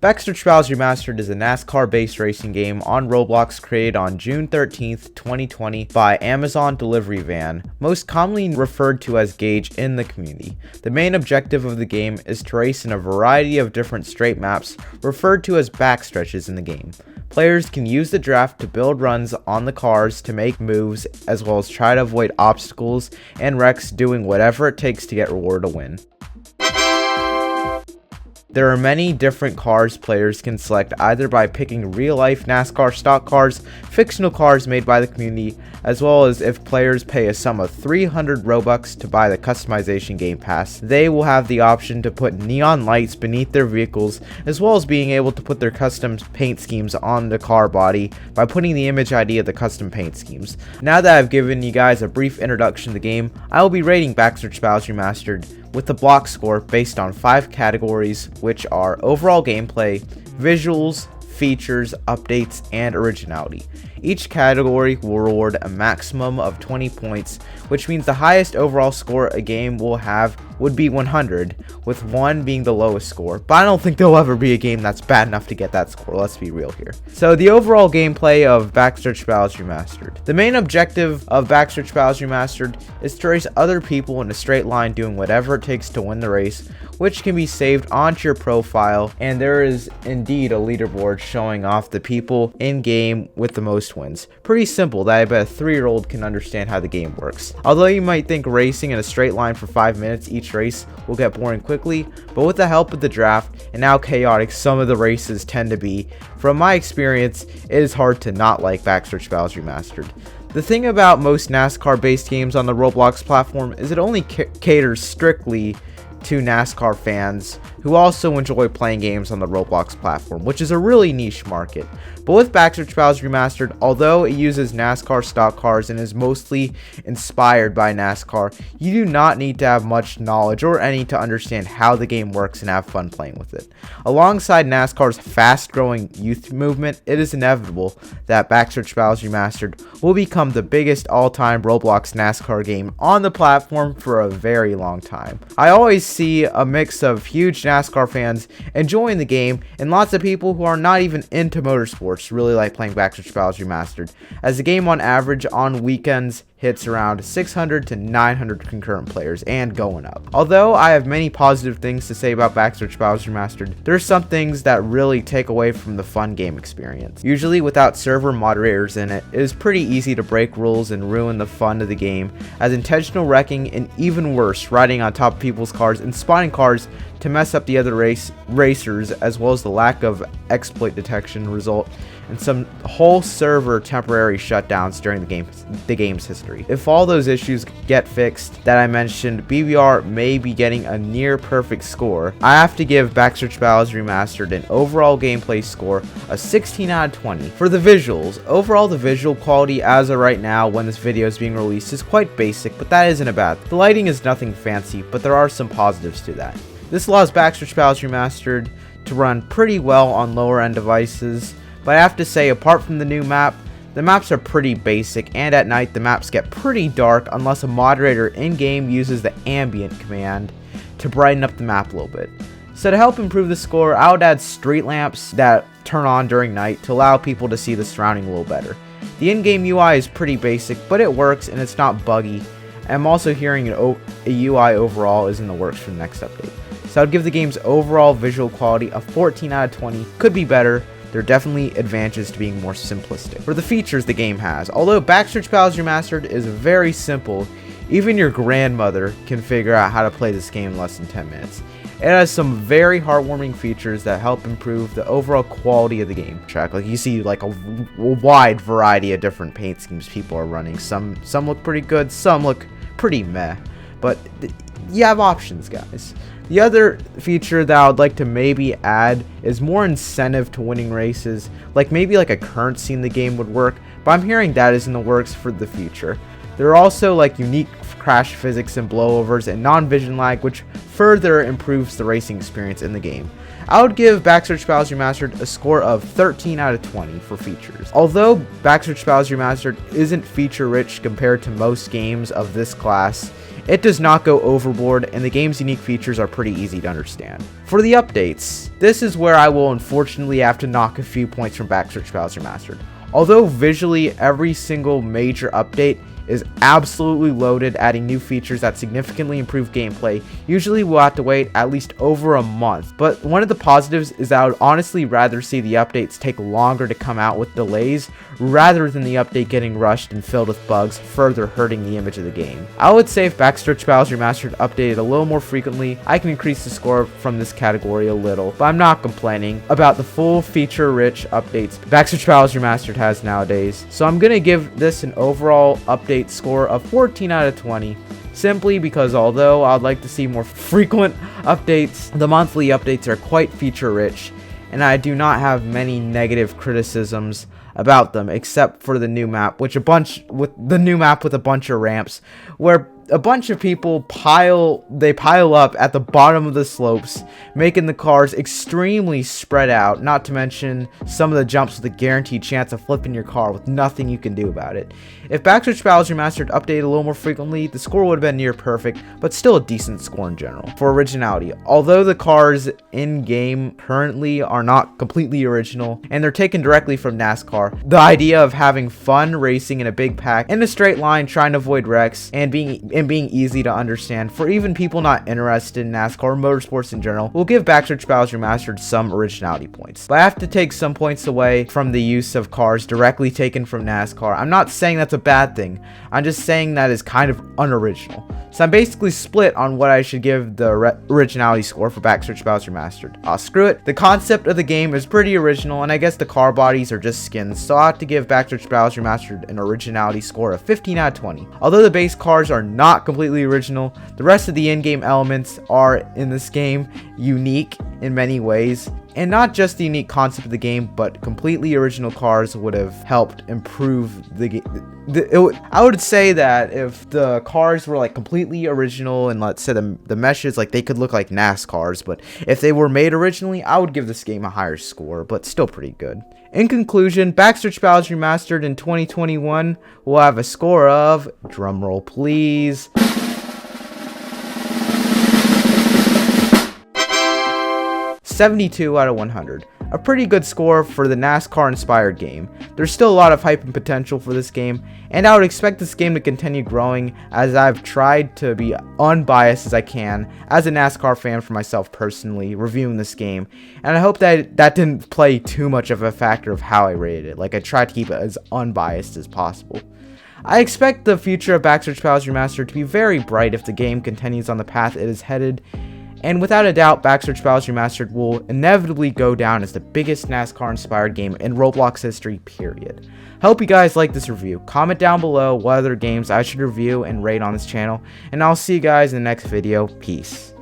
Backstretch Battles Remastered is a NASCAR-based racing game on Roblox created on June 13th, 2020 by Amazon Delivery Van, most commonly referred to as Gage in the community. The main objective of the game is to race in a variety of different straight maps referred to as backstretches in the game. Players can use the draft to build runs on the cars to make moves, as well as try to avoid obstacles and wrecks, doing whatever it takes to get rewarded a win. There are many different cars players can select, either by picking real-life NASCAR stock cars, fictional cars made by the community, as well as if players pay a sum of 300 Robux to buy the customization game pass. They will have the option to put neon lights beneath their vehicles, as well as being able to put their custom paint schemes on the car body by putting the image ID of the custom paint schemes. Now that I've given you guys a brief introduction to the game, I will be rating Backstretch Battles Remastered with the block score based on 5 categories, which are overall gameplay, visuals, features, updates, and originality. Each category will reward a maximum of 20 points, which means the highest overall score a game will have would be 100, with 1 being the lowest score. But I don't think there'll ever be a game that's bad enough to get that score, let's be real here. So the overall gameplay of Backstretch Battles Remastered. The main objective of Backstretch Battles Remastered is to race other people in a straight line doing whatever it takes to win the race, which can be saved onto your profile, and there is indeed a leaderboard showing off the people in game with the most wins. Pretty simple that I bet a 3-year-old can understand how the game works. Although you might think racing in a straight line for 5 minutes each race will get boring quickly, but with the help of the draft and how chaotic some of the races tend to be, from my experience, it is hard to not like Backstretch Battles Remastered. The thing about most NASCAR based games on the Roblox platform is it only caters strictly to NASCAR fans who also enjoy playing games on the Roblox platform, which is a really niche market. But with Backstretch Battles Remastered, although it uses NASCAR stock cars and is mostly inspired by NASCAR, you do not need to have much knowledge or any to understand how the game works and have fun playing with it. Alongside NASCAR's fast-growing youth movement, it is inevitable that Backstretch Battles Remastered will become the biggest all-time Roblox NASCAR game on the platform for a very long time. I always see a mix of huge NASCAR fans enjoying the game and lots of people who are not even into motorsports really like playing Backstretch Battles Remastered, as the game on average on weekends hits around 600 to 900 concurrent players and going up. Although I have many positive things to say about Backstretch Battles Remastered, there are some things that really take away from the fun game experience. Usually without server moderators in it, it is pretty easy to break rules and ruin the fun of the game, as intentional wrecking and even worse, riding on top of people's cars and spawning cars to mess up the other racers, as well as the lack of exploit detection result in some whole server temporary shutdowns during the game's history. If all those issues get fixed that I mentioned, BBR may be getting a near perfect score. I have to give Backstretch Battles Remastered an overall gameplay score of 16 out of 20. For the visuals, overall the visual quality as of right now when this video is being released is quite basic, but that isn't a bad thing. The lighting is nothing fancy, but there are some positives to that. This allows Backstretch Battles Remastered to run pretty well on lower end devices, but I have to say, apart from the new map, the maps are pretty basic, and at night the maps get pretty dark unless a moderator in-game uses the ambient command to brighten up the map a little bit. So to help improve the score, I would add street lamps that turn on during night to allow people to see the surrounding a little better. The in-game UI is pretty basic, but it works and it's not buggy. I'm also hearing a UI overall is in the works for the next update. So I'd give the game's overall visual quality a 14 out of 20. Could be better. There are definitely advantages to being more simplistic. For the features the game has, although Backstretch Battles Remastered is very simple, even your grandmother can figure out how to play this game in less than 10 minutes. It has some very heartwarming features that help improve the overall quality of the game track. Like you see like a wide variety of different paint schemes people are running. Some look pretty good, some look pretty meh, but you have options, guys. The other feature that I would like to maybe add is more incentive to winning races, like maybe like a currency in the game would work, but I'm hearing that is in the works for the future. There are also like unique crash physics and blowovers and non-vision lag, which further improves the racing experience in the game. I would give Backstretch Battles Remastered a score of 13 out of 20 for features. Although Backstretch Battles Remastered isn't feature rich compared to most games of this class, It does not go overboard, and the game's unique features are pretty easy to understand. For the updates, this is where I will unfortunately have to knock a few points from Backstretch Battles Remastered. Although visually every single major update is absolutely loaded, adding new features that significantly improve gameplay, usually we'll have to wait at least over a month. But one of the positives is that I would honestly rather see the updates take longer to come out with delays, rather than the update getting rushed and filled with bugs, further hurting the image of the game. I would say if Backstretch Battles Remastered updated a little more frequently, I can increase the score from this category a little, but I'm not complaining about the full feature-rich updates Backstretch Battles Remastered has nowadays. So I'm gonna give this an overall update score of 14 out of 20, simply because although I'd like to see more frequent updates, the monthly updates are quite feature rich, and I do not have many negative criticisms about them, except for the new map, with a bunch of ramps, where a bunch of people pile up at the bottom of the slopes, making the cars extremely spread out, not to mention some of the jumps with a guaranteed chance of flipping your car with nothing you can do about it. If Backstretch Battles Remastered updated a little more frequently, the score would have been near perfect, but still a decent score in general. For originality, although the cars in-game currently are not completely original, and they're taken directly from NASCAR, the idea of having fun racing in a big pack, in a straight line, trying to avoid wrecks, and being easy to understand for even people not interested in NASCAR or motorsports in general, will give Backstretch Battles Remastered some originality points. But I have to take some points away from the use of cars directly taken from NASCAR. I'm not saying that's a bad thing, I'm just saying that is kind of unoriginal. So I'm basically split on what I should give the originality score for Backstretch Battles Remastered. Screw it, the concept of the game is pretty original, and I guess the car bodies are just skins, so I have to give Backstretch Battles Remastered an originality score of 15 out of 20. Although the base cars are not completely original, the rest of the in-game elements are in this game unique in many ways, and not just the unique concept of the game, but completely original cars would have helped improve the game. I would say that if the cars were like completely original, and let's say the meshes, like, they could look like NASCARs, but if they were made originally, I would give this game a higher score, but still pretty good. In conclusion, Backstretch Battles Remastered in 2021 will have a score of, drumroll please, 72 out of 100. A pretty good score for the NASCAR inspired game. There's still a lot of hype and potential for this game, and I would expect this game to continue growing, as I've tried to be unbiased as I can as a NASCAR fan for myself personally, reviewing this game, and I hope that didn't play too much of a factor of how I rated it. Like, I tried to keep it as unbiased as possible. I expect the future of Backstretch Battles Remastered to be very bright if the game continues on the path it is headed, and without a doubt, Backstretch Battles Remastered will inevitably go down as the biggest NASCAR-inspired game in Roblox history, period. Hope you guys like this review. Comment down below what other games I should review and rate on this channel, and I'll see you guys in the next video. Peace.